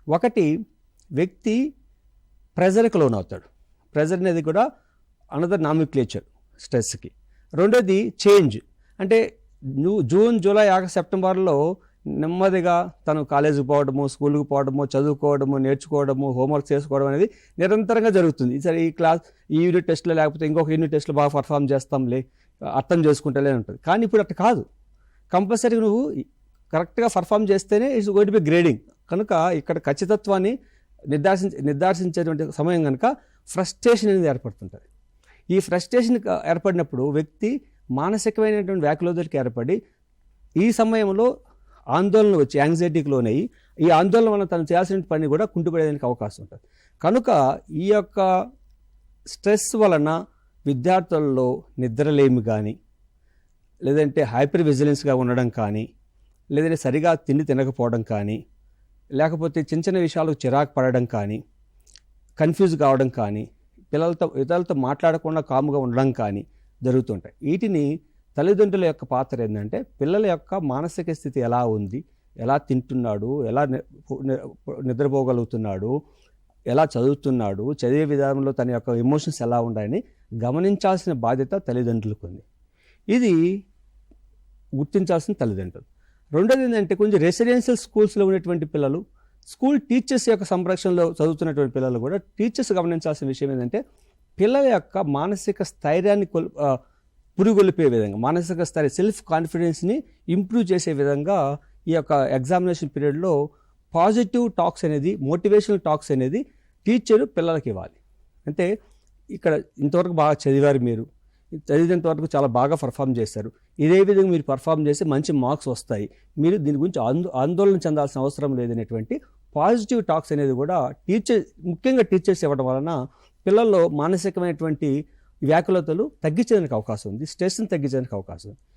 ఒకటి, వ్యక్తి ప్రెజర్కి లోన్ అవుతాడు. ప్రెజర్ అనేది కూడా అనదర్ నామిక్లేచర్ స్ట్రెస్కి. రెండోది చేంజ్, అంటే జూన్, జూలై, ఆగస్ట్, సెప్టెంబర్లో నెమ్మదిగా తను కాలేజీకి పోవడము, స్కూల్కి పోవడము, చదువుకోవడము, నేర్చుకోవడము, హోంవర్క్ చేసుకోవడం అనేది నిరంతరంగా జరుగుతుంది. సరే ఈ యూనిట్ టెస్ట్లో లేకపోతే ఇంకొక యూనిట్ టెస్ట్లో బాగా పర్ఫామ్ చేస్తాంలే, అర్థం చేసుకుంటేలే ఉంటుంది. కానీ ఇప్పుడు అట్లా కాదు. కంపల్సరీ నువ్వు కరెక్ట్గా పర్ఫామ్ చేస్తేనే it's going to be grading. కనుక ఇక్కడ ఖచ్చితత్వాన్ని నిర్ధారించేటువంటి సమయం కనుక ఫ్రస్ట్రేషన్ అనేది ఏర్పడుతుంటుంది. ఈ ఫ్రస్ట్రేషన్ ఏర్పడినప్పుడు వ్యక్తి మానసికమైనటువంటి వ్యాకులతలకు ఏర్పడి ఈ సమయంలో ఆందోళన వచ్చి యాంగ్జైటీకి లోనయ్యి ఈ ఆందోళన వల్ల తను చేయాల్సిన పని కూడా కుంటుపడేదానికి అవకాశం ఉంటుంది. కనుక ఈ యొక్క స్ట్రెస్ వలన విద్యార్థులలో నిద్రలేమి కానీ, లేదంటే హైపర్ విజిలెన్స్గా ఉండడం కానీ, లేదంటే సరిగా తిండి తినకపోవడం కానీ, లేకపోతే చిన్న చిన్న విషయాలకు చిరాకు పడడం కానీ, కన్ఫ్యూజ్ కావడం కానీ, ఇతరులతో మాట్లాడకుండా కాముగా ఉండడం కానీ జరుగుతుంటాయి. వీటిని తల్లిదండ్రుల యొక్క పాత్ర ఏంటంటే పిల్లల యొక్క మానసిక స్థితి ఎలా ఉంది, ఎలా తింటున్నాడు, ఎలా నిద్రపోగలుగుతున్నాడు, ఎలా చదువుతున్నాడు, చదివే విధానంలో తన యొక్క ఎమోషన్స్ ఎలా ఉన్నాయని గమనించాల్సిన బాధ్యత తల్లిదండ్రులకు ఉంది. ఇది గుర్తించాల్సిన తల్లిదండ్రులు. రెండోది ఏంటంటే కొంచెం రెసిడెన్షియల్ స్కూల్స్లో ఉన్నటువంటి పిల్లలు, స్కూల్ టీచర్స్ యొక్క సంరక్షణలో చదువుతున్నటువంటి పిల్లలు కూడా టీచర్స్ గమనించాల్సిన విషయం ఏంటంటే పిల్లల యొక్క మానసిక స్థైర్యాన్ని పురుగొల్పే విధంగా, మానసిక స్థైర్య సెల్ఫ్ కాన్ఫిడెన్స్ని ఇంప్రూవ్ చేసే విధంగా ఈ యొక్క ఎగ్జామినేషన్ పీరియడ్లో పాజిటివ్ టాక్స్ అనేది, మోటివేషనల్ టాక్స్ అనేది టీచరు పిల్లలకి ఇవ్వాలి. అంటే ఇక్కడ ఇంతవరకు బాగా చదివారు, మీరు చదివినంత వరకు చాలా బాగా పర్ఫామ్ చేశారు, ఇదే విధంగా మీరు పర్ఫామ్ చేసి మంచి మార్క్స్ వస్తాయి, మీరు దీని గురించి ఆందోళన చెందాల్సిన అవసరం లేదనేటువంటి పాజిటివ్ టాక్స్ అనేది కూడా ముఖ్యంగా టీచర్స్ ఇవ్వడం వలన పిల్లల్లో మానసికమైనటువంటి వ్యాకులతలు తగ్గించడానికి అవకాశం ఉంది, స్ట్రెస్ని తగ్గించడానికి అవకాశం ఉంది.